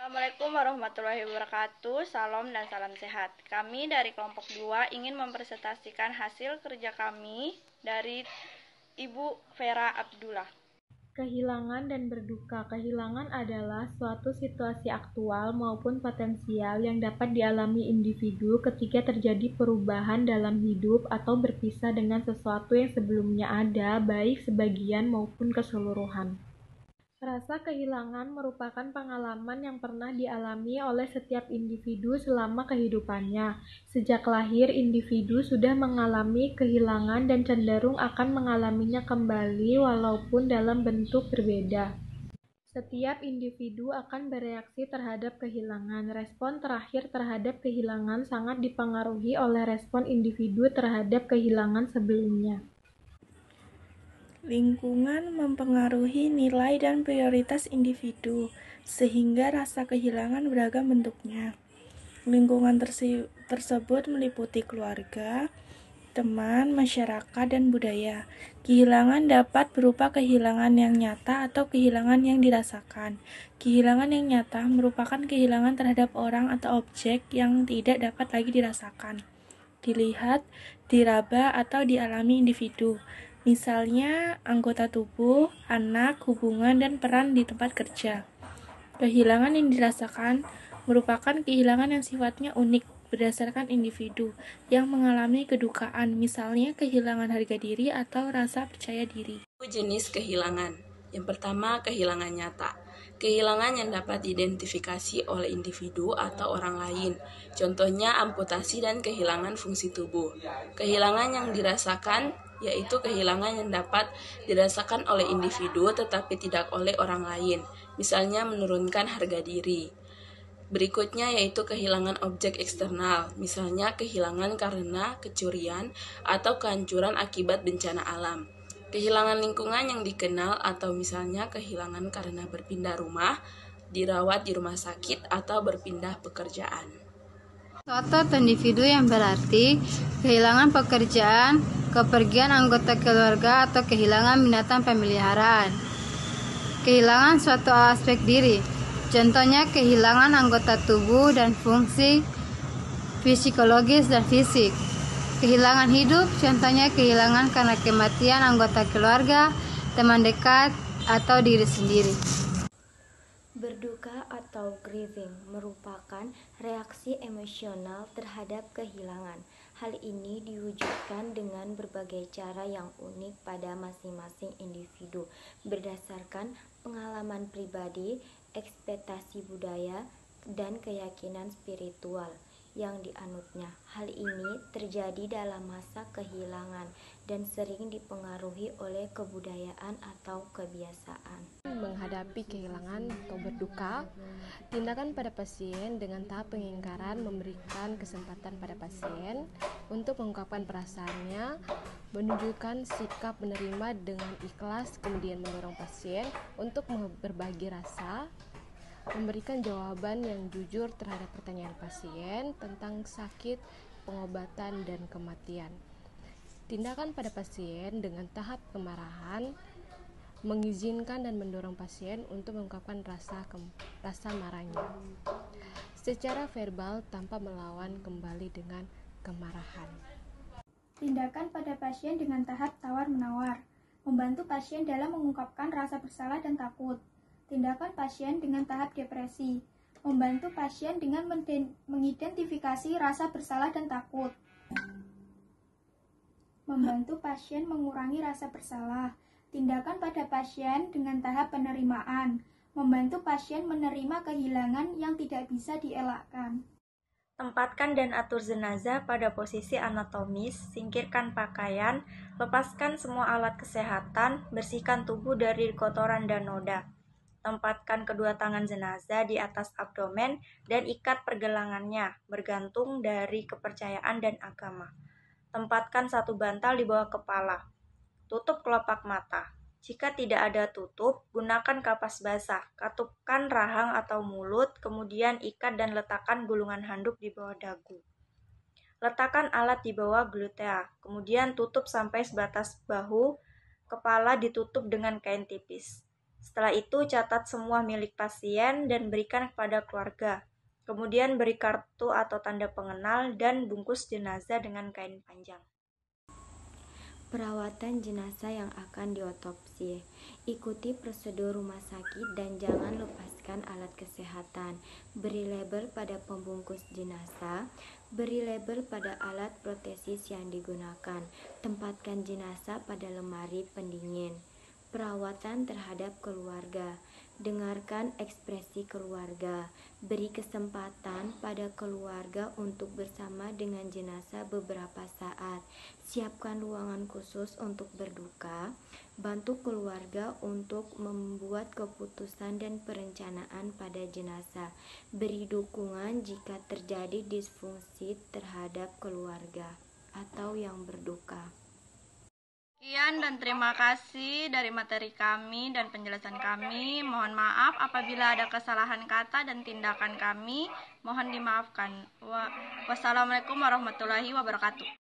Assalamualaikum warahmatullahi wabarakatuh. Salam dan salam sehat. Kami dari kelompok 2 ingin mempresentasikan hasil kerja kami dari Ibu Vera Abdullah. Kehilangan dan berduka. Kehilangan adalah suatu situasi aktual maupun potensial yang dapat dialami individu ketika terjadi perubahan dalam hidup atau berpisah dengan sesuatu yang sebelumnya ada, baik sebagian maupun keseluruhan. Rasa kehilangan merupakan pengalaman yang pernah dialami oleh setiap individu selama kehidupannya. Sejak lahir, individu sudah mengalami kehilangan dan cenderung akan mengalaminya kembali walaupun dalam bentuk berbeda. Setiap individu akan bereaksi terhadap kehilangan. Respon terakhir terhadap kehilangan sangat dipengaruhi oleh respon individu terhadap kehilangan sebelumnya. Lingkungan mempengaruhi nilai dan prioritas individu, sehingga rasa kehilangan beragam bentuknya. Lingkungan tersebut meliputi keluarga, teman, masyarakat, dan budaya. Kehilangan dapat berupa kehilangan yang nyata atau kehilangan yang dirasakan. Kehilangan yang nyata merupakan kehilangan terhadap orang atau objek yang tidak dapat lagi dirasakan, dilihat, diraba, atau dialami individu. Misalnya, anggota tubuh, anak, hubungan, dan peran di tempat kerja. Kehilangan yang dirasakan merupakan kehilangan yang sifatnya unik berdasarkan individu yang mengalami kedukaan, misalnya kehilangan harga diri atau rasa percaya diri. Jenis kehilangan. Yang pertama, kehilangan nyata. Kehilangan yang dapat diidentifikasi oleh individu atau orang lain. Contohnya amputasi dan kehilangan fungsi tubuh. Kehilangan yang dirasakan yaitu kehilangan yang dapat dirasakan oleh individu tetapi tidak oleh orang lain. Misalnya menurunkan harga diri. Berikutnya yaitu kehilangan objek eksternal, misalnya kehilangan karena kecurian atau kehancuran akibat bencana alam. Kehilangan lingkungan yang dikenal atau misalnya kehilangan karena berpindah rumah, dirawat di rumah sakit, atau berpindah pekerjaan. Suatu atau individu yang berarti kehilangan pekerjaan, kepergian anggota keluarga, atau kehilangan binatang pemeliharaan. Kehilangan suatu aspek diri, contohnya kehilangan anggota tubuh dan fungsi psikologis dan fisik. Kehilangan hidup, contohnya kehilangan karena kematian anggota keluarga, teman dekat, atau diri sendiri. Berduka atau grieving merupakan reaksi emosional terhadap kehilangan. Hal ini diwujudkan dengan berbagai cara yang unik pada masing-masing individu berdasarkan pengalaman pribadi, ekspektasi budaya, dan keyakinan spiritual yang dianutnya. Hal ini terjadi dalam masa kehilangan dan sering dipengaruhi oleh kebudayaan atau kebiasaan. Menghadapi kehilangan atau berduka, tindakan pada pasien dengan tahap pengingkaran memberikan kesempatan pada pasien untuk mengungkapkan perasaannya, menunjukkan sikap menerima dengan ikhlas, kemudian mendorong pasien untuk berbagi rasa, memberikan jawaban yang jujur terhadap pertanyaan pasien tentang sakit, pengobatan, dan kematian. Tindakan pada pasien dengan tahap kemarahan mengizinkan dan mendorong pasien untuk mengungkapkan rasa marahnya secara verbal tanpa melawan kembali dengan kemarahan. Tindakan pada pasien dengan tahap tawar-menawar membantu pasien dalam mengungkapkan rasa bersalah dan takut. Tindakan pasien dengan tahap depresi membantu pasien dengan mengidentifikasi rasa bersalah dan takut. Membantu pasien mengurangi rasa bersalah. Tindakan pada pasien dengan tahap penerimaan membantu pasien menerima kehilangan yang tidak bisa dielakkan. Tempatkan dan atur jenazah pada posisi anatomis, singkirkan pakaian, lepaskan semua alat kesehatan, bersihkan tubuh dari kotoran dan noda. Tempatkan kedua tangan jenazah di atas abdomen dan ikat pergelangannya, bergantung dari kepercayaan dan agama. Tempatkan satu bantal di bawah kepala. Tutup kelopak mata. Jika tidak ada tutup, gunakan kapas basah. Katupkan rahang atau mulut, kemudian ikat dan letakkan gulungan handuk di bawah dagu. Letakkan alat di bawah glutea, kemudian tutup sampai sebatas bahu. Kepala ditutup dengan kain tipis. Setelah itu, catat semua milik pasien dan berikan kepada keluarga. Kemudian beri kartu atau tanda pengenal dan bungkus jenazah dengan kain panjang. Perawatan jenazah yang akan diotopsi. Ikuti prosedur rumah sakit dan jangan lepaskan alat kesehatan. Beri label pada pembungkus jenazah. Beri label pada alat protesis yang digunakan. Tempatkan jenazah pada lemari pendingin. Perawatan terhadap keluarga. Dengarkan ekspresi keluarga. Beri kesempatan pada keluarga untuk bersama dengan jenazah beberapa saat. Siapkan ruangan khusus untuk berduka. Bantu keluarga untuk membuat keputusan dan perencanaan pada jenazah. Beri dukungan jika terjadi disfungsi terhadap keluarga atau yang berduka. Sekian dan terima kasih dari materi kami dan penjelasan kami. Mohon maaf apabila ada kesalahan kata dan tindakan kami. Mohon dimaafkan. Wassalamualaikum warahmatullahi wabarakatuh.